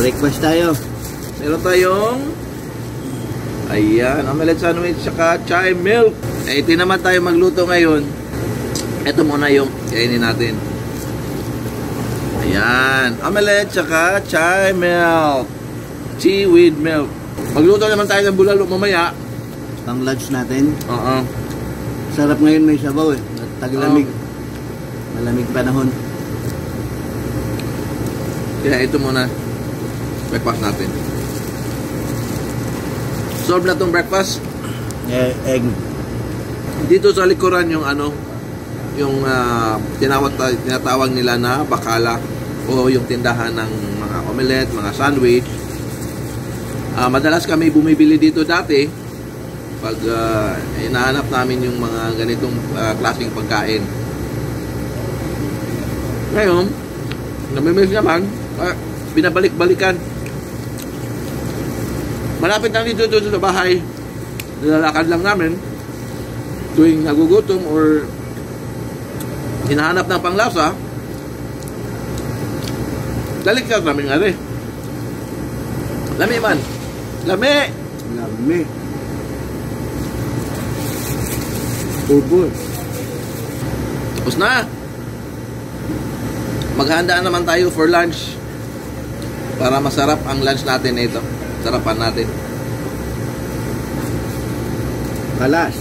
Breakfast tayo. Meron tayong ayan, omelette sandwich saka chai milk. Eh, ito naman tayo magluto ngayon. Ito muna yung kainin natin. Ayan, omelette saka chai milk. Tea with milk. Magluto naman tayo ng bulalo mamaya. Pang lunch natin. Oo. Sarap ngayon, may sabaw eh. Taglamig. Malamig panahon. Kaya ito muna breakfast natin. Solve na tong breakfast. Egg. Dito sa likuran yung ano, yung tinatawag nila na bakala o yung tindahan ng mga omelette, mga sandwich. Madalas kami bumibili dito dati pag hinahanap namin yung mga ganitong klaseng pagkain. Ngayon, namimiss naman, binabalik-balikan. Malapit lang dito sa bahay. Nilalakad lang namin tuwing nagugutom or hinahanap ng panglasa. Dalik ka namin nga rin. Lami man. Lami! Lami. Ubod. Tapos na. Maghandaan naman tayo for lunch para masarap ang lunch natin ito. Sarapan natin. Kalas.